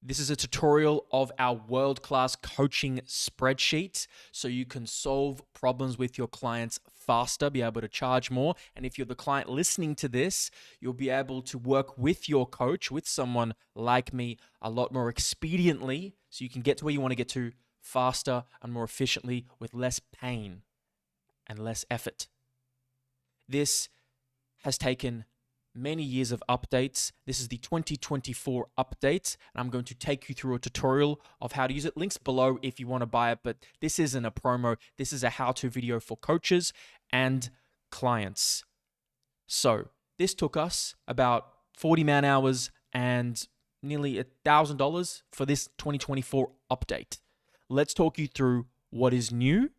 This is a tutorial of our world-class coaching spreadsheet so you can solve problems with your clients faster, be able to charge more. And if you're the client listening to this, you'll be able to work with your coach, with someone like me, a lot more expediently so you can get to where you want to get to faster and more efficiently with less pain and less effort. This has taken many years of updates. This is the 2024 update, and I'm going to take you through a tutorial of how to use it. Links below if you want to buy it, but this isn't a promo. This is a how-to video for coaches and clients. So this took us about 40 man hours and nearly $1,000 for this 2024 update. Let's talk you through what is new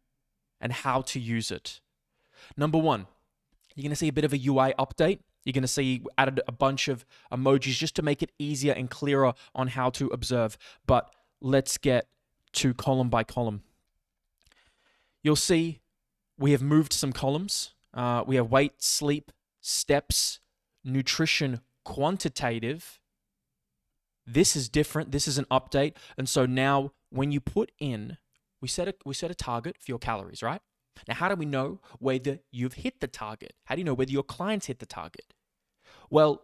and how to use it. Number one, you're going to see a bit of a UI update. You're going to see we added a bunch of emojis just to make it easier and clearer on how to observe. But let's get to column by column. You'll see we have moved some columns. We have weight, sleep, steps, nutrition, quantitative. This is different. This is an update. And so now when you put in, we set a target for your calories, right? Now, how do we know whether you've hit the target? How do you know whether your clients hit the target? Well,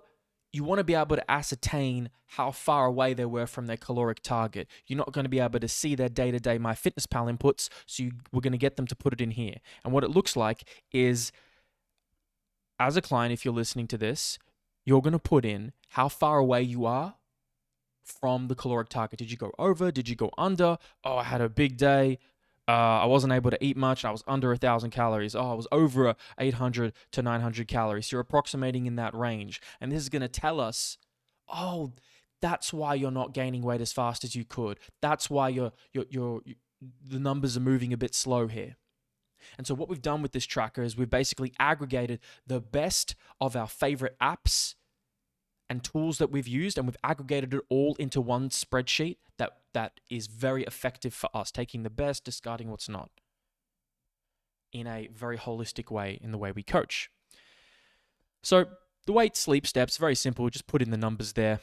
you want to be able to ascertain how far away they were from their caloric target. You're not going to be able to see their day-to-day MyFitnessPal inputs, so we're going to get them to put it in here. And what it looks like is, as a client, if you're listening to this, you're going to put in how far away you are from the caloric target. Did you go over? Did you go under? Oh, I had a big day. I wasn't able to eat much. I was under 1,000 calories. Oh, I was over 800 to 900 calories. So you're approximating in that range. And this is going to tell us, oh, that's why you're not gaining weight as fast as you could. That's why the numbers are moving a bit slow here. And so what we've done with this tracker is we've basically aggregated the best of our favorite apps and tools that we've used, and we've aggregated it all into one spreadsheet that is very effective for us, taking the best, discarding what's not, in a very holistic way in the way we coach. So the weight, sleep, steps, very simple. Just put in the numbers there.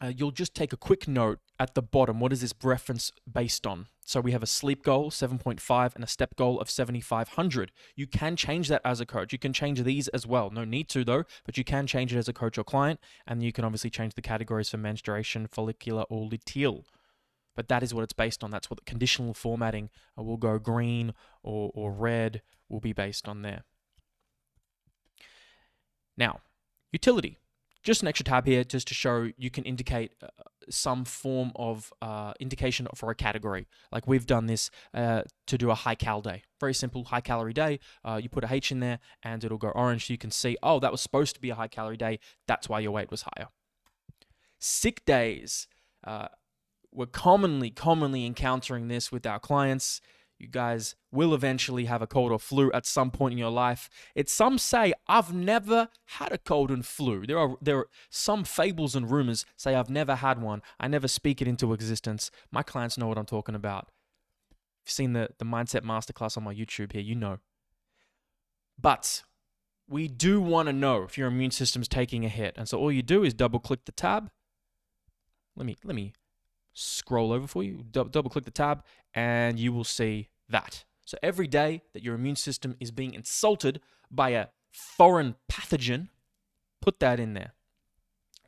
You'll just take a quick note at the bottom. What is this reference based on? So we have a sleep goal, 7.5, and a step goal of 7,500. You can change that as a coach. You can change these as well. No need to, though, but you can change it as a coach or client, and you can obviously change the categories for menstruation, follicular, or luteal. But that is what it's based on. That's what the conditional formatting will go green or red will be based on there. Now, utility. Just an extra tab here just to show you can indicate some form of indication for a category. Like we've done this to do a high cal day. Very simple, high calorie day. You put a H in there and it'll go orange so you can see, oh, that was supposed to be a high calorie day. That's why your weight was higher. Sick days. We're commonly encountering this with our clients. You guys will eventually have a cold or flu at some point in your life. Some say, I've never had a cold and flu. There are some fables and rumors say I've never had one. I never speak it into existence. My clients know what I'm talking about. If you've seen the Mindset Masterclass on my YouTube here, you know. But we do want to know if your immune system's taking a hit. And so all you do is double click the tab. Let me scroll over for you, double click the tab, and you will see that. So every day that your immune system is being insulted by a foreign pathogen, put that in there.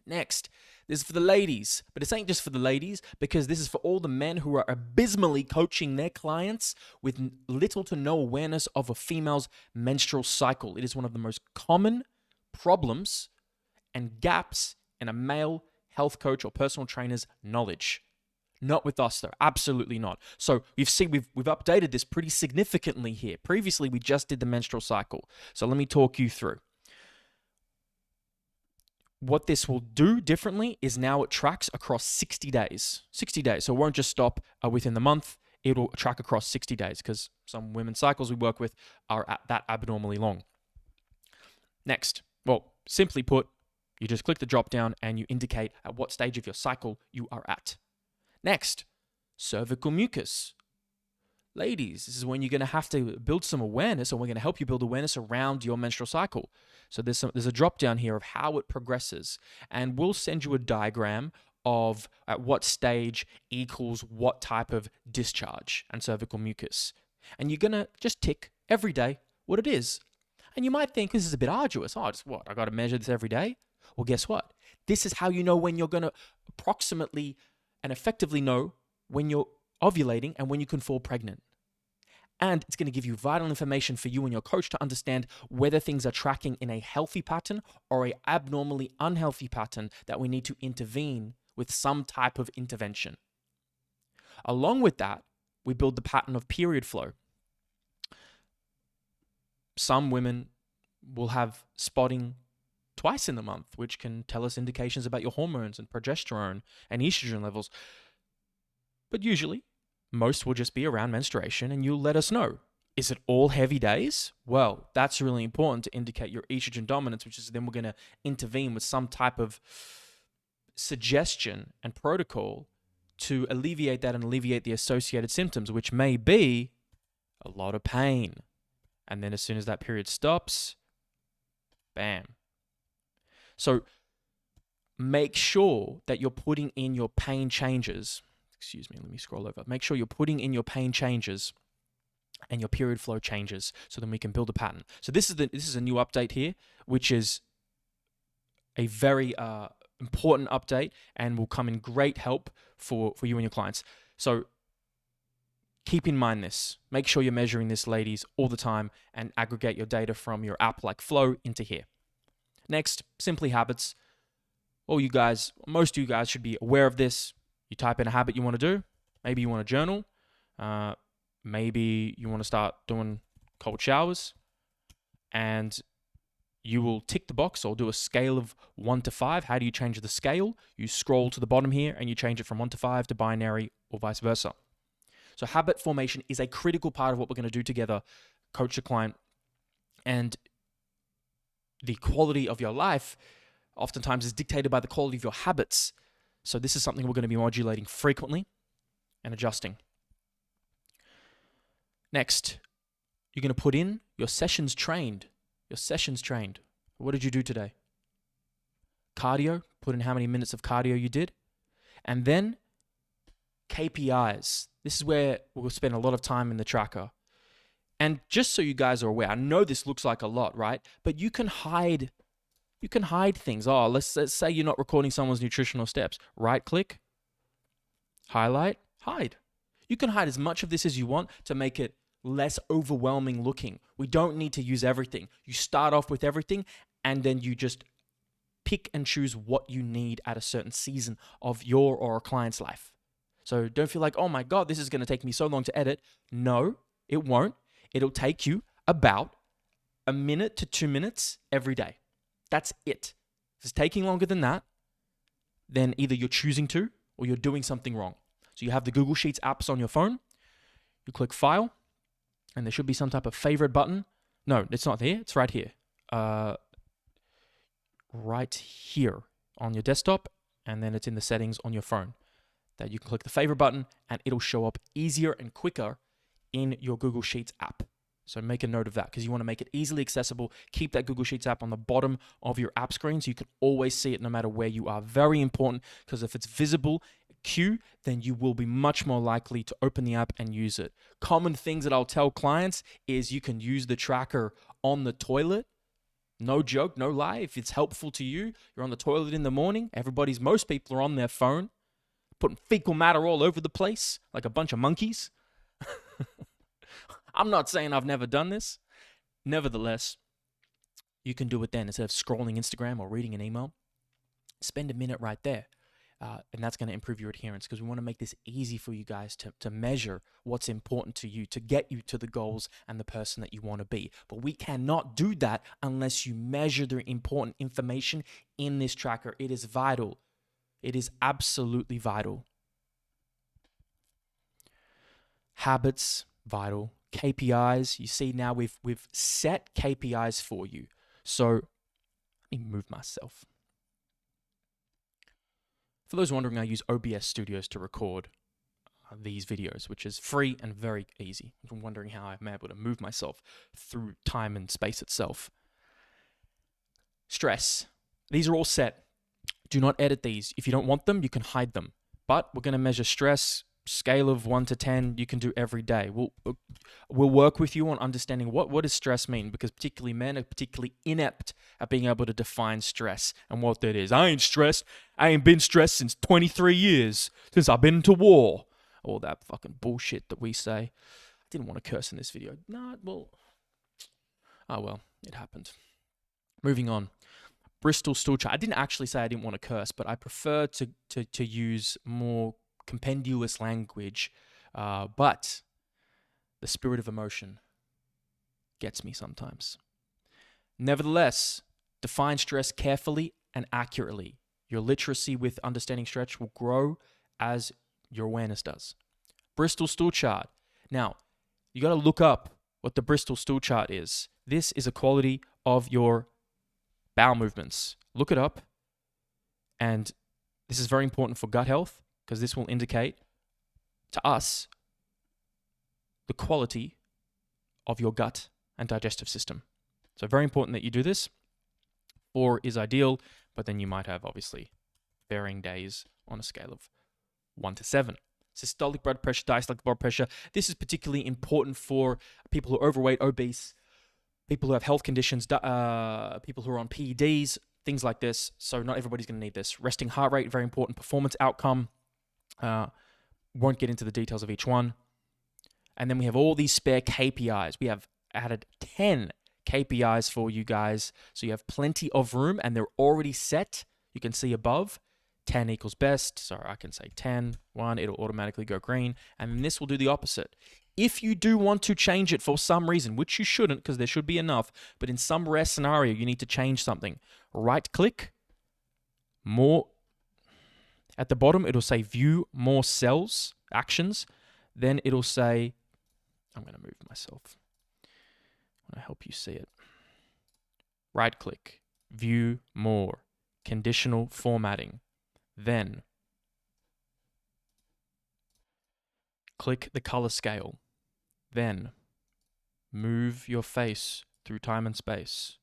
Next, this is for the ladies, but this ain't just for the ladies, because this is for all the men who are abysmally coaching their clients with little to no awareness of a female's menstrual cycle. It is one of the most common problems and gaps in a male health coach or personal trainer's knowledge. Not with us, though. Absolutely not. So we've updated this pretty significantly here. Previously, we just did the menstrual cycle. So let me talk you through. What this will do differently is now it tracks across 60 days. 60 days. So it won't just stop within the month. It'll track across 60 days because some women's cycles we work with are at that abnormally long. Next, well, simply put, you just click the drop down and you indicate at what stage of your cycle you are at. Next, cervical mucus. Ladies, this is when you're going to have to build some awareness, or we're going to help you build awareness around your menstrual cycle. So there's a drop down here of how it progresses, and we'll send you a diagram of at what stage equals what type of discharge and cervical mucus. And you're going to just tick every day what it is. And you might think this is a bit arduous. Oh, just what? I got to measure this every day? Well, guess what? This is how you know when you're going to approximately and effectively know when you're ovulating and when you can fall pregnant. And it's going to give you vital information for you and your coach to understand whether things are tracking in a healthy pattern or a abnormally unhealthy pattern that we need to intervene with some type of intervention. Along with that, we build the pattern of period flow. Some women will have spotting twice in the month, which can tell us indications about your hormones and progesterone and estrogen levels. But usually, most will just be around menstruation, and you'll let us know. Is it all heavy days? Well, that's really important to indicate your estrogen dominance, which is then we're going to intervene with some type of suggestion and protocol to alleviate that and alleviate the associated symptoms, which may be a lot of pain. And then as soon as that period stops, bam. So make sure that you're putting in your pain changes. Excuse me, let me scroll over. Make sure you're putting in your pain changes and your period flow changes so then we can build a pattern. So this is a new update here, which is a very important update and will come in great help for you and your clients. So keep in mind this. Make sure you're measuring this, ladies, all the time and aggregate your data from your app like Flow into here. Next, Simply Habits. Most of you guys should be aware of this. You type in a habit you want to do. Maybe you want to journal. Maybe you want to start doing cold showers. And you will tick the box or do a scale of 1 to 5. How do you change the scale? You scroll to the bottom here and you change it from 1 to 5 to binary or vice versa. So habit formation is a critical part of what we're going to do together, coach the client. And the quality of your life oftentimes is dictated by the quality of your habits. So this is something we're going to be modulating frequently and adjusting. Next, you're going to put in your sessions trained. Your sessions trained. What did you do today? Cardio, put in how many minutes of cardio you did. And then KPIs. This is where we'll spend a lot of time in the tracker. And just so you guys are aware, I know this looks like a lot, right? But you can hide things. Oh, let's say you're not recording someone's nutritional steps. Right click, highlight, hide. You can hide as much of this as you want to make it less overwhelming looking. We don't need to use everything. You start off with everything and then you just pick and choose what you need at a certain season of your or a client's life. So don't feel like, oh my God, this is going to take me so long to edit. No, it won't. It'll take you about 1 minute to 2 minutes every day. That's it. If it's taking longer than that, then either you're choosing to or you're doing something wrong. So you have the Google Sheets apps on your phone. You click File, and there should be some type of favorite button. No, it's not there. It's right here. Right here on your desktop, and then it's in the settings on your phone. That you can click the favorite button, and it'll show up easier and quicker in your Google Sheets app. So make a note of that because you want to make it easily accessible. Keep that Google Sheets app on the bottom of your app screen so you can always see it no matter where you are. Very important because if it's visible queue, then you will be much more likely to open the app and use it. Common things that I'll tell clients is you can use the tracker on the toilet. No joke, no lie. If it's helpful to you, you're on the toilet in the morning. Most people are on their phone, putting fecal matter all over the place like a bunch of monkeys. I'm not saying I've never done this. Nevertheless, you can do it then. Instead of scrolling Instagram or reading an email, spend a minute right there. And that's going to improve your adherence because we want to make this easy for you guys to measure what's important to you, to get you to the goals and the person that you want to be. But we cannot do that unless you measure the important information in this tracker. It is vital. It is absolutely vital. Habits, vital. KPIs, you see now we've set KPIs for you. So let me move myself. For those wondering, I use OBS Studios to record these videos, which is free and very easy. I'm wondering how I'm able to move myself through time and space itself. Stress. These are all set Do not edit these. If you don't want them, you can hide them. But we're going to measure stress, scale of 1 to 10, you can do every day. We'll work with you on understanding what does stress mean, because particularly men are particularly inept at being able to define stress and what that is. I ain't stressed. I ain't been stressed since 23 years, since I've been to war. All that fucking bullshit that we say. I didn't want to curse in this video. Nah, well, oh well, it happened. Moving on. Bristol stool chart. I didn't actually say I didn't want to curse, but I prefer to use more compendious language. But the spirit of emotion gets me sometimes. Nevertheless, define stress carefully and accurately. Your literacy with understanding stress will grow as your awareness does. Bristol stool chart. Now, you got to look up what the Bristol stool chart is. This is a quality of your bowel movements. Look it up. And this is very important for gut health, because this will indicate to us the quality of your gut and digestive system. So very important that you do this. 4 is ideal, but then you might have obviously varying days on a scale of 1 to 7. Systolic blood pressure, diastolic blood pressure. This is particularly important for people who are overweight, obese, people who have health conditions, people who are on PEDs, things like this. So not everybody's going to need this. Resting heart rate, very important performance outcome. Won't get into the details of each one. And then we have all these spare KPIs. We have added 10 KPIs for you guys. So you have plenty of room and they're already set. You can see above. 10 equals best. So I can say 10, 1, it'll automatically go green. And then this will do the opposite. If you do want to change it for some reason, which you shouldn't because there should be enough, but in some rare scenario, you need to change something. Right click, more. At the bottom, it'll say view more cells, actions. Then it'll say, I'm going to move myself. I want to help you see it. Right click, view more, conditional formatting. Then click the color scale. Then move your face through time and space.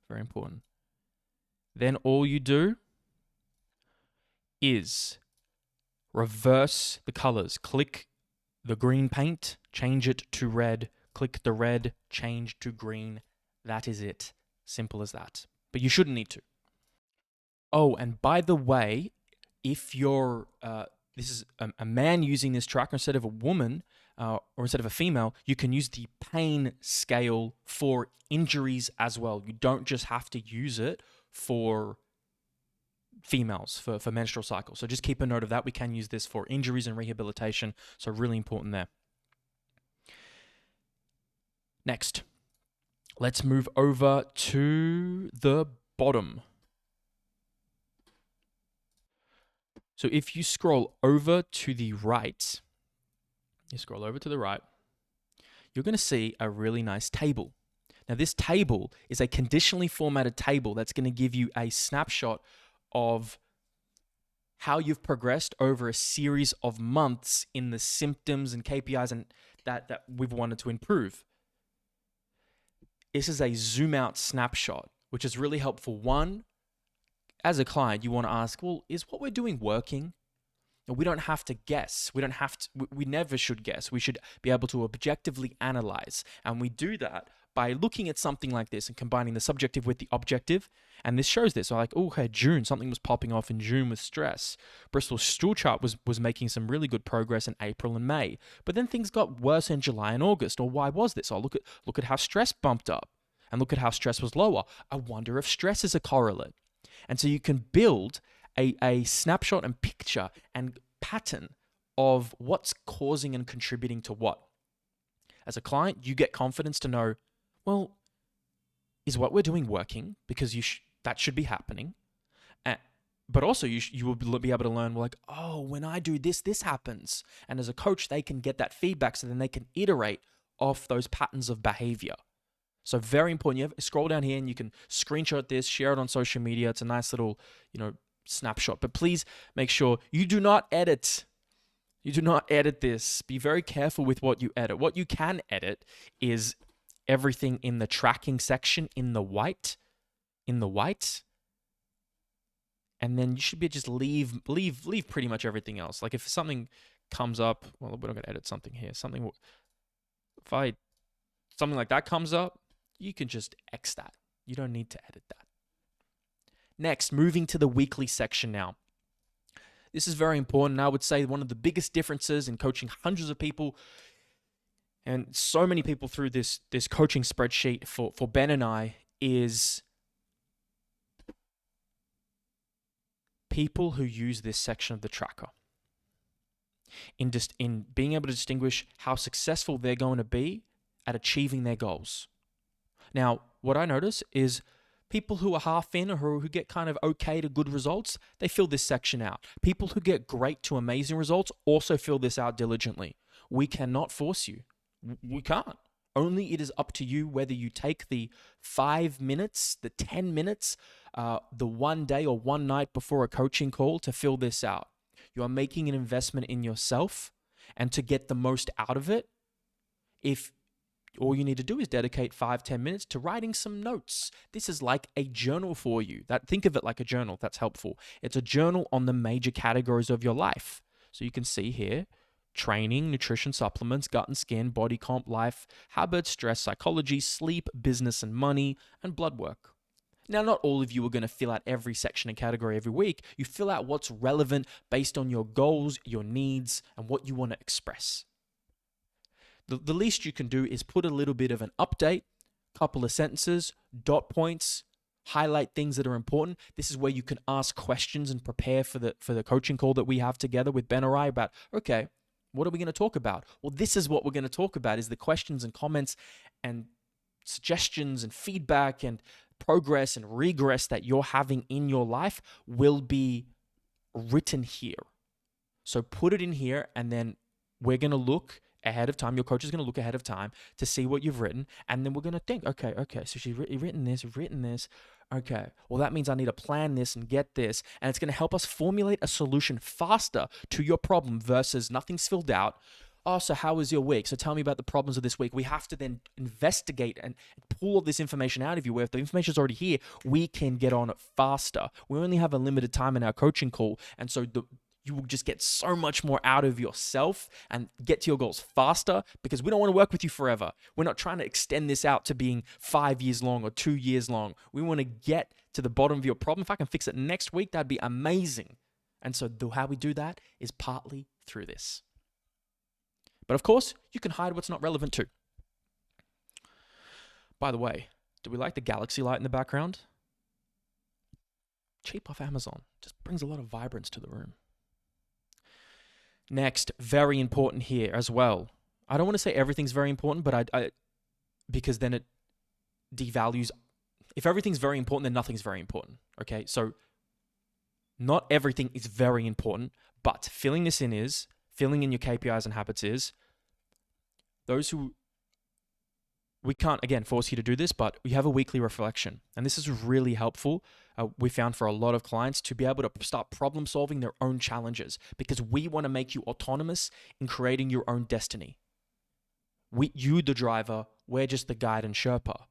Very important. Then all you do is reverse the colors. Click the green paint, change it to red. Click the red, change to green. That is it. Simple as that. But you shouldn't need to. Oh, and by the way, if you're this is a man using this tracker instead of a woman or instead of a female, you can use the pain scale for injuries as well. You don't just have to use it for females, for menstrual cycles. So just keep a note of that. We can use this for injuries and rehabilitation. So really important there. Next, let's move over to the bottom. So if you scroll over to the right, you're going to see a really nice table. Now this table is a conditionally formatted table that's going to give you a snapshot of how you've progressed over a series of months in the symptoms and KPIs and that we've wanted to improve. This is a zoom out snapshot, which is really helpful. One, as a client, you want to ask, well, is what we're doing working? And we don't have to guess. We never should guess. We should be able to objectively analyze. And we do that by looking at something like this and combining the subjective with the objective. And this shows this. So like, oh, okay, June, something was popping off in June with stress. Bristol's stool chart was making some really good progress in April and May. But then things got worse in July and August. Or why was this? Oh, look at how stress bumped up. And look at how stress was lower. I wonder if stress is a correlate. And so you can build a snapshot and picture and pattern of what's causing and contributing to what. As a client, you get confidence to know, well, is what we're doing working? Because that should be happening. But also you will be able to learn, like, oh, when I do this, this happens. And as a coach, they can get that feedback so then they can iterate off those patterns of behavior. So very important. You scroll down here and you can screenshot this, share it on social media. It's a nice little, snapshot. But please make sure you do not edit. You do not edit this. Be very careful with what you edit. What you can edit is everything in the tracking section in the white. and then you should be just leave pretty much everything else. Like if something comes up, well, we're not gonna edit something here. Something like that comes up, you can just X that. You don't need to edit that. Next, moving to the weekly section now. This is very important. I would say one of the biggest differences in coaching hundreds of people and so many people through this coaching spreadsheet for Ben and I is people who use this section of the tracker in being able to distinguish how successful they're going to be at achieving their goals. Now, what I notice is people who are half in or who get kind of okay to good results, they fill this section out. People who get great to amazing results also fill this out diligently. We cannot force you. We can't. Only it is up to you whether you take the 5 minutes, the 10 minutes, the one day or one night before a coaching call to fill this out. You are making an investment in yourself, and to get the most out of it, if all you need to do is dedicate 5-10 minutes to writing some notes. This is like a journal for you. Think of it like a journal. That's helpful. It's a journal on the major categories of your life. So you can see here, training, nutrition, supplements, gut and skin, body comp, life, habits, stress, psychology, sleep, business and money, and blood work. Now, not all of you are going to fill out every section and category every week. You fill out what's relevant based on your goals, your needs, and what you want to express. The least you can do is put a little bit of an update, couple of sentences, dot points, highlight things that are important. This is where you can ask questions and prepare for the coaching call that we have together with Ben or I about, okay, what are we going to talk about? Well, this is what we're going to talk about, is the questions and comments and suggestions and feedback and progress and regress that you're having in your life will be written here. So put it in here, and then we're going to look ahead of time. Your coach is going to look ahead of time to see what you've written, and then we're going to think, okay, so she's written this. Okay, well, that means I need to plan this and get this, and it's going to help us formulate a solution faster to your problem versus nothing's filled out. Oh, so how was your week? So tell me about the problems of this week. We have to then investigate and pull all this information out of you, where if the information is already here, we can get on it faster. We only have a limited time in our coaching call, and so you will just get so much more out of yourself and get to your goals faster, because we don't want to work with you forever. We're not trying to extend this out to being 5 years long or 2 years long. We want to get to the bottom of your problem. If I can fix it next week, that'd be amazing. And so how we do that is partly through this. But of course, you can hide what's not relevant too. By the way, do we like the galaxy light in the background? Cheap off Amazon. Just brings a lot of vibrance to the room. Next, very important here as well. I don't want to say everything's very important, but I because then it devalues. If everything's very important, then nothing's very important. Okay, so not everything is very important, but filling in your KPIs and habits is those who. We can't, again, force you to do this, but we have a weekly reflection. And this is really helpful, we found, for a lot of clients to be able to start problem solving their own challenges, because we want to make you autonomous in creating your own destiny. You, the driver, we're just the guide and Sherpa.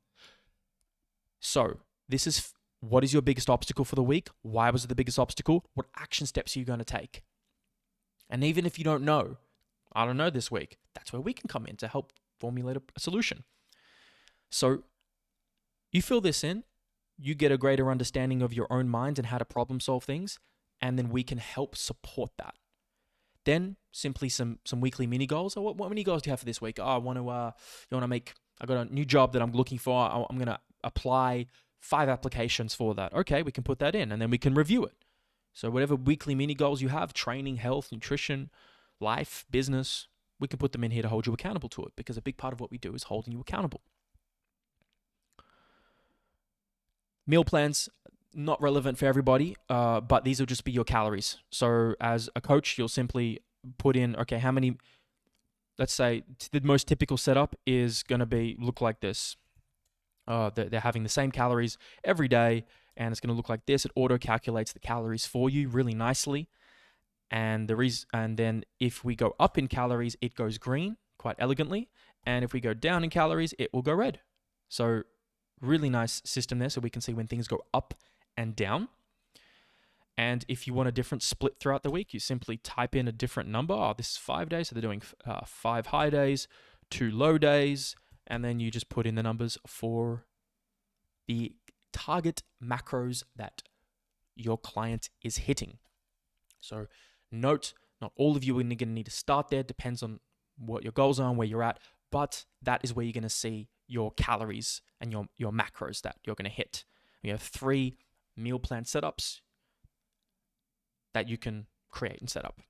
So this is, what is your biggest obstacle for the week? Why was it the biggest obstacle? What action steps are you going to take? And even if you don't know, I don't know this week, that's where we can come in to help formulate a solution. So you fill this in, you get a greater understanding of your own mind and how to problem solve things, and then we can help support that. Then simply some weekly mini goals. What mini goals do you have for this week? I got a new job that I'm looking for. I'm going to apply 5 applications for that. Okay, we can put that in, and then we can review it. So whatever weekly mini goals you have, training, health, nutrition, life, business, we can put them in here to hold you accountable to it, because a big part of what we do is holding you accountable. Meal plans, not relevant for everybody, but these will just be your calories. So as a coach, you'll simply put in, okay, how many, let's say the most typical setup is going to look like this. They're having the same calories every day, and it's going to look like this. It auto-calculates the calories for you really nicely. And then if we go up in calories, it goes green quite elegantly. And if we go down in calories, it will go red. So really nice system there, so we can see when things go up and down. And if you want a different split throughout the week, you simply type in a different number. Oh, this is 5 days, so they're doing 5 high days, 2 low days, and then you just put in the numbers for the target macros that your client is hitting. So note, not all of you are going to need to start there. Depends on what your goals are and where you're at, but that is where you're going to see your calories and your macros that you're going to hit. We have 3 meal plan setups that you can create and set up,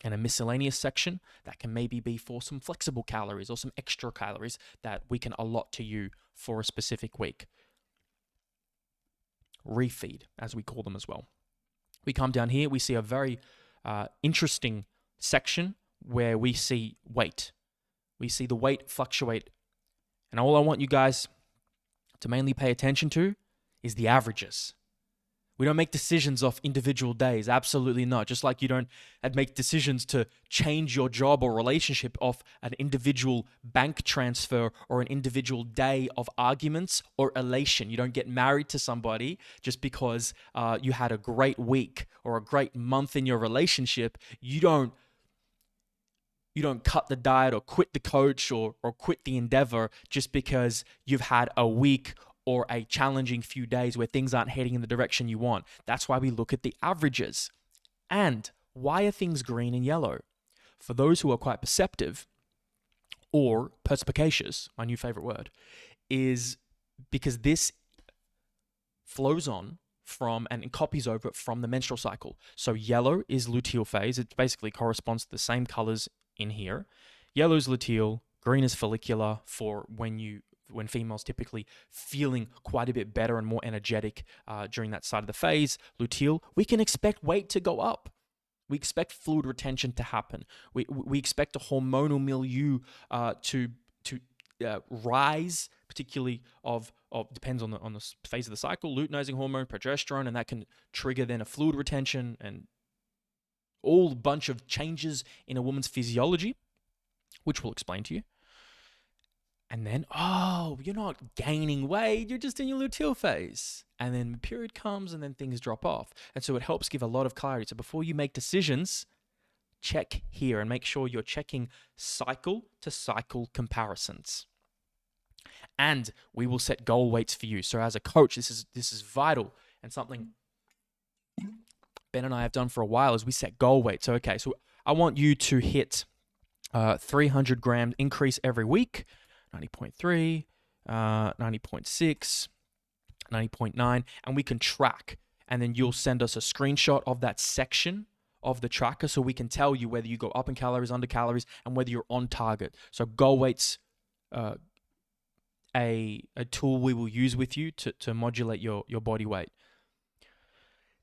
and a miscellaneous section that can maybe be for some flexible calories or some extra calories that we can allot to you for a specific week. Refeed, as we call them as well. We come down here, we see a very interesting section where we see weight. We see the weight fluctuate. And all I want you guys to mainly pay attention to is the averages. We don't make decisions off individual days. Absolutely not. Just like you don't make decisions to change your job or relationship off an individual bank transfer or an individual day of arguments or elation. You don't get married to somebody just because you had a great week or a great month in your relationship. You don't cut the diet or quit the coach or quit the endeavor just because you've had a week or a challenging few days where things aren't heading in the direction you want. That's why we look at the averages. And why are things green and yellow? For those who are quite perceptive or perspicacious, my new favorite word, is because this flows on from and copies over from the menstrual cycle. So yellow is luteal phase. It basically corresponds to the same colors in here. Yellow is luteal, green is follicular for when females typically feeling quite a bit better and more energetic during that side of the phase. Luteal, we can expect weight to go up. We expect fluid retention to happen. We expect a hormonal milieu to rise, particularly of depends on the phase of the cycle, luteinizing hormone, progesterone, and that can trigger then a fluid retention and all bunch of changes in a woman's physiology, which we'll explain to you. And then, you're not gaining weight, you're just in your luteal phase. And then the period comes and then things drop off. And so it helps give a lot of clarity. So before you make decisions, check here and make sure you're checking cycle to cycle comparisons. And we will set goal weights for you. So as a coach, this is vital and something Ben and I have done for a while is we set goal weights. So, okay, so I want you to hit 300 grams increase every week. 90.3, 90.6, 90.9, and we can track. And then you'll send us a screenshot of that section of the tracker so we can tell you whether you go up in calories, under calories, and whether you're on target. So goal weight's a tool we will use with you to modulate your body weight.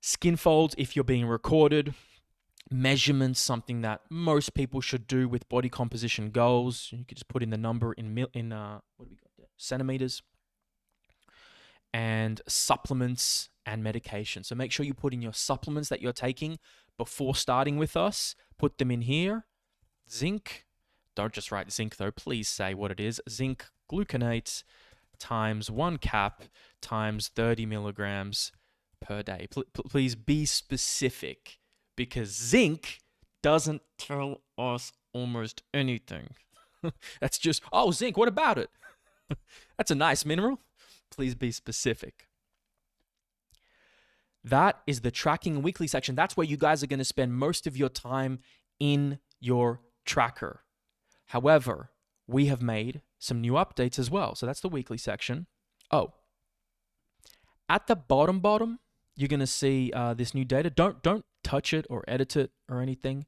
Skin folds, if you're being recorded. Measurements, something that most people should do with body composition goals. You could just put in the number in what do we got there? Centimeters. And supplements and medication. So make sure you put in your supplements that you're taking before starting with us. Put them in here. Zinc. Don't just write zinc though. Please say what it is. Zinc gluconate times 1 cap times 30 milligrams per day. Please be specific. Because zinc doesn't tell us almost anything. That's just, zinc, what about it? That's a nice mineral. Please be specific. That is the tracking weekly section. That's where you guys are going to spend most of your time in your tracker. However, we have made some new updates as well. So that's the weekly section. At the bottom, you're going to see this new data. Don't touch it or edit it or anything.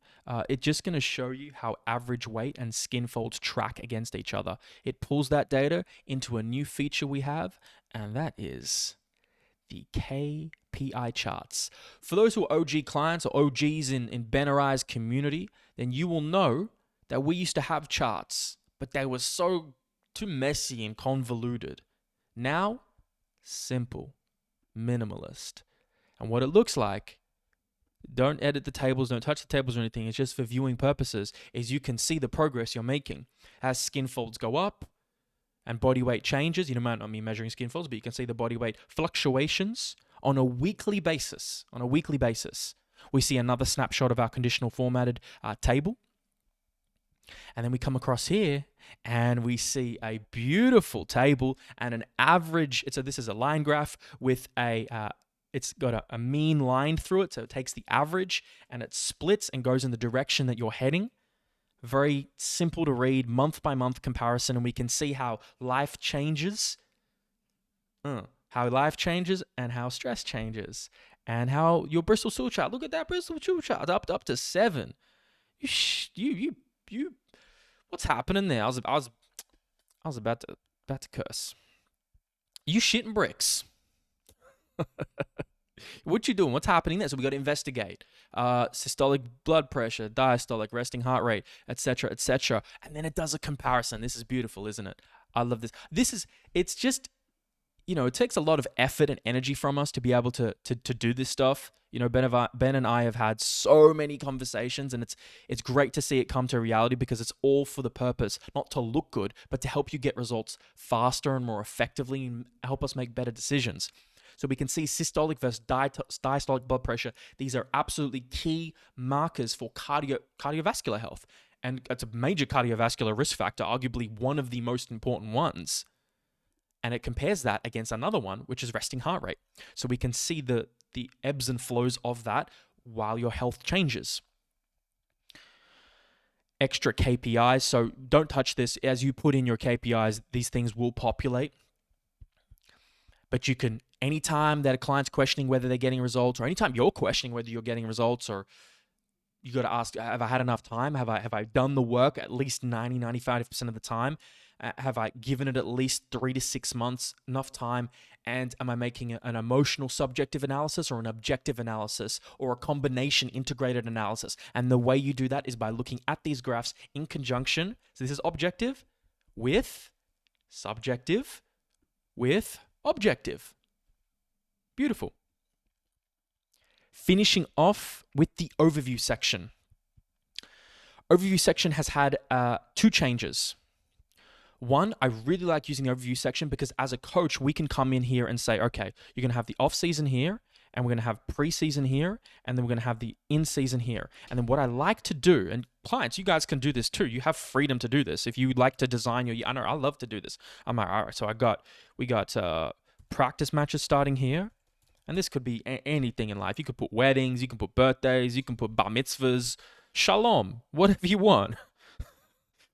It's just going to show you how average weight and skin folds track against each other. It pulls that data into a new feature we have, and that is the KPI charts. For those who are OG clients or OGs in Ben or I's community, then you will know that we used to have charts, but they were too messy and convoluted. Now, simple, minimalist. And what it looks like, don't edit the tables, don't touch the tables or anything. It's just for viewing purposes, is you can see the progress you're making. As skin folds go up and body weight changes, you might not be measuring skin folds, but you can see the body weight fluctuations on a weekly basis, we see another snapshot of our conditional formatted table. And then we come across here and we see a beautiful table and an average. So this is a line graph with it's got a mean line through it. So it takes the average and it splits and goes in the direction that you're heading. Very simple to read, month by month comparison. And we can see how life changes, and how stress changes, and how your Bristol stool chart. Look at that Bristol stool chart up to 7. You. What's happening there? I was about to curse. You shitting bricks. What you doing? What's happening there? So we got to investigate. Systolic blood pressure, diastolic, resting heart rate, etc., etc. And then it does a comparison. This is beautiful, isn't it? I love this. It's just, it takes a lot of effort and energy from us to be able to do this stuff. Ben and I have had so many conversations, and it's great to see it come to reality because it's all for the purpose, not to look good, but to help you get results faster and more effectively and help us make better decisions. So we can see systolic versus diastolic blood pressure. These are absolutely key markers for cardiovascular health. And it's a major cardiovascular risk factor, arguably one of the most important ones. And it compares that against another one, which is resting heart rate. So we can see the ebbs and flows of that while your health changes. Extra KPIs. So don't touch this. As you put in your KPIs, these things will populate. But you can, anytime that a client's questioning whether they're getting results, or anytime you're questioning whether you're getting results, or you got to ask, have I had enough time? Have I done the work at least 95% of the time? Have I given it at least 3 to 6 months, enough time? And am I making an emotional subjective analysis or an objective analysis or a combination integrated analysis? And the way you do that is by looking at these graphs in conjunction. So this is objective with subjective with objective. Beautiful. Finishing off with the overview section. Overview section has had 2 changes. One, I really like using the overview section because as a coach, we can come in here and say, okay, you're going to have the off season here, and we're going to have preseason here, and then we're going to have the in-season here. And then what I like to do, and clients, you guys can do this too. You have freedom to do this. If you like to design I know I love to do this. I'm like, all right, so we got practice matches starting here. And this could be anything in life. You could put weddings, you can put birthdays, you can put bar mitzvahs, shalom, whatever you want.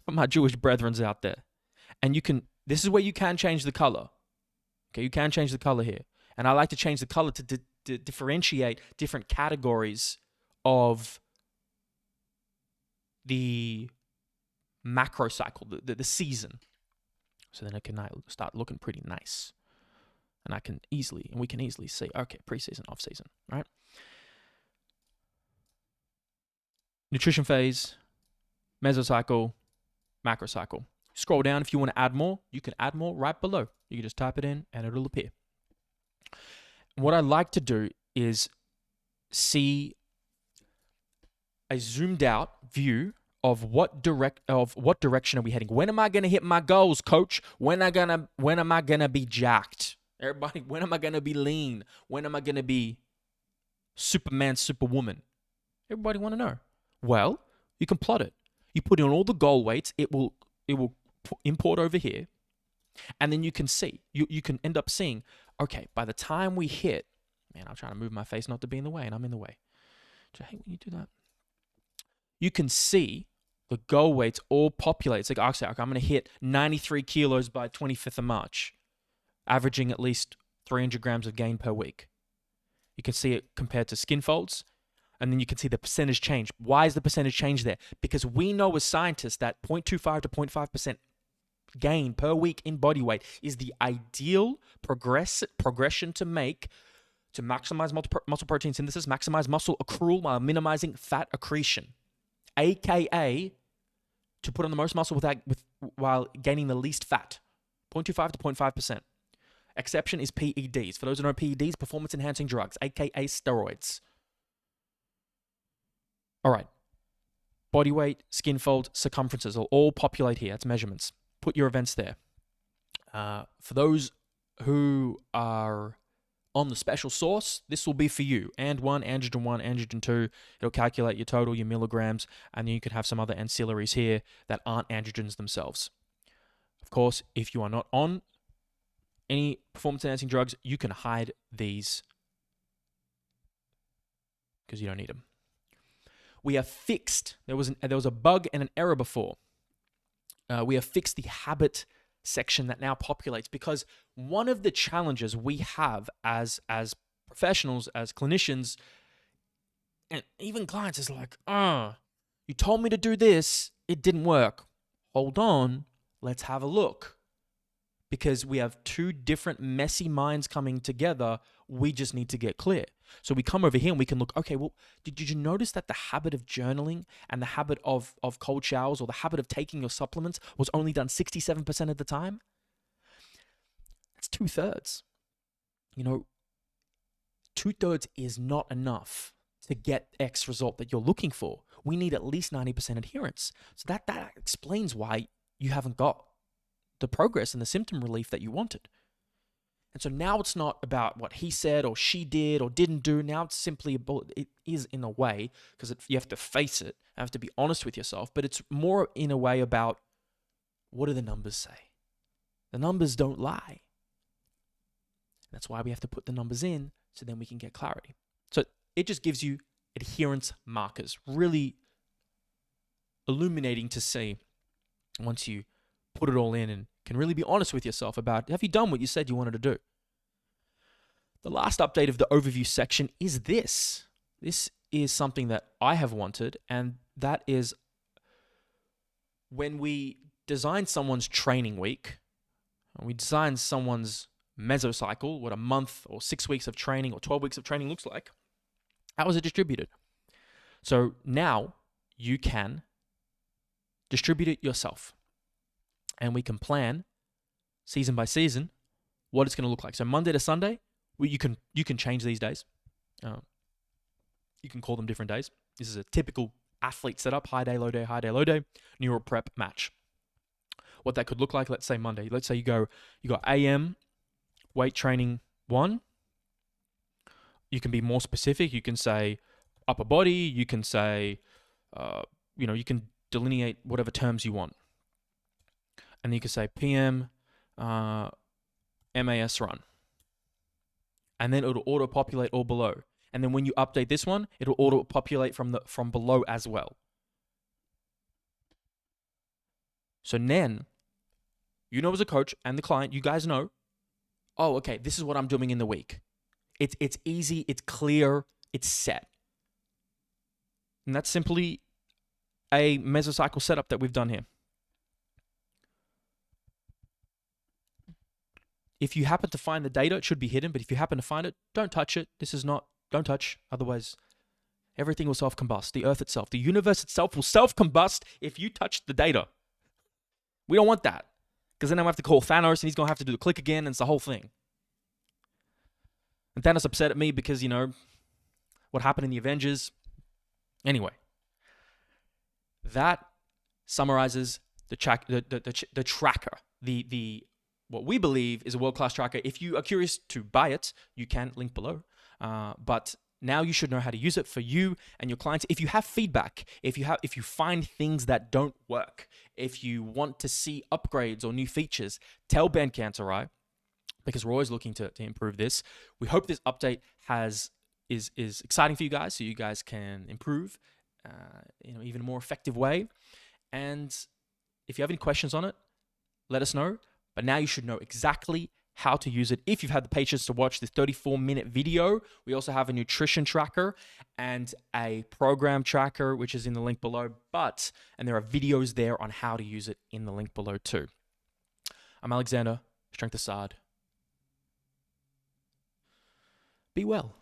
For my Jewish brethrens out there. And this is where you can change the color. Okay, you can change the color here. And I like to change the color to differentiate different categories of the macro cycle, the season. So then it can start looking pretty nice. And we can easily see, okay, preseason, off season, right? Nutrition phase, mesocycle, macrocycle. Scroll down if you want to add more. You can add more right below. You can just type it in and it'll appear. What I like to do is see a zoomed out view of what direction are we heading. When am I going to hit my goals, coach? When am I going to be jacked? Everybody, when am I going to be lean? When am I going to be Superman, Superwoman? Everybody want to know. Well, you can plot it. You put in all the goal weights. It will import over here. And then you can see. You can end up seeing, okay, by the time we hit, man, I'm trying to move my face not to be in the way, and I'm in the way. I hate when you do that. You can see the goal weights all populate. It's like, okay, I'm going to hit 93 kilos by 25th of March, averaging at least 300 grams of gain per week. You can see it compared to skin folds, and then you can see the percentage change. Why is the percentage change there? Because we know as scientists that 0.25 to 0.5% gain per week in body weight is the ideal progression to make to maximize muscle protein synthesis, maximize muscle accrual while minimizing fat accretion, aka to put on the most muscle while gaining the least fat, 0.25 to 0.5%. Exception is PEDs. For those who know PEDs, performance-enhancing drugs, aka steroids. All right. Body weight, skin fold, circumferences will all populate here. That's measurements. Put your events there. For those who are On the special source, this will be for you. And one, androgen 1, androgen 2. It'll calculate your total, your milligrams, and then you can have some other ancillaries here that aren't androgens themselves. Of course, if you are not on any performance-enhancing drugs, you can hide these because you don't need them. We have fixed, there was a bug and an error before. We have fixed the habit section that now populates, because one of the challenges we have as professionals, as clinicians, and even clients is like, you told me to do this, it didn't work. Hold on, let's have a look. Because we have two different messy minds coming together, we just need to get clear. So we come over here and we can look, okay, well, did you notice that the habit of journaling and the habit of cold showers or the habit of taking your supplements was only done 67% of the time? That's 2/3. 2/3 is not enough to get X result that you're looking for. We need at least 90% adherence. So that explains why you haven't got the progress and the symptom relief that you wanted. And so now it's not about what he said or she did or didn't do. Now it's simply about, it is in a way, because you have to face it, you have to be honest with yourself, but it's more in a way about, what do the numbers say? The numbers don't lie. That's why we have to put the numbers in, so then we can get clarity. So it just gives you adherence markers, really illuminating to see once you put it all in and can really be honest with yourself about, have you done what you said you wanted to do? The last update of the overview section is this. This is something that I have wanted, and that is when we design someone's training week, we design someone's mesocycle, what a month or 6 weeks of training or 12 weeks of training looks like, how is it distributed? So now you can distribute it yourself. And we can plan season by season what it's going to look like. So Monday to Sunday, you can change these days. You can call them different days. This is a typical athlete setup: high day, low day, high day, low day, neural prep, match. What that could look like, let's say Monday. Let's say you got AM weight training 1. You can be more specific. You can say upper body. You can say, you can delineate whatever terms you want. And then you can say PM, MAS run. And then it'll auto-populate all below. And then when you update this one, it'll auto-populate from below as well. So then, as a coach and the client, you guys know, oh, okay, this is what I'm doing in the week. It's easy, it's clear, it's set. And that's simply a mesocycle setup that we've done here. If you happen to find the data, it should be hidden, but if you happen to find it, don't touch it. Don't touch, otherwise everything will self-combust. The earth itself, the universe itself will self-combust if you touch the data. We don't want that, because then I'm going to have to call Thanos and he's going to have to do the click again, and it's the whole thing. And Thanos upset at me because, what happened in the Avengers. Anyway, that summarizes the tracker, what we believe is a world-class tracker. If you are curious to buy it, you can link below. But now you should know how to use it for you and your clients. If you have feedback, if you find things that don't work, if you want to see upgrades or new features, tell Cant, all right? Because we're always looking to improve this. We hope this update is exciting for you guys, so you guys can improve even a more effective way. And if you have any questions on it, let us know. But now you should know exactly how to use it. If you've had the patience to watch this 34-minute video, we also have a nutrition tracker and a program tracker, which is in the link below. And there are videos there on how to use it in the link below too. I'm Alexander, Strength of Saad. Be well.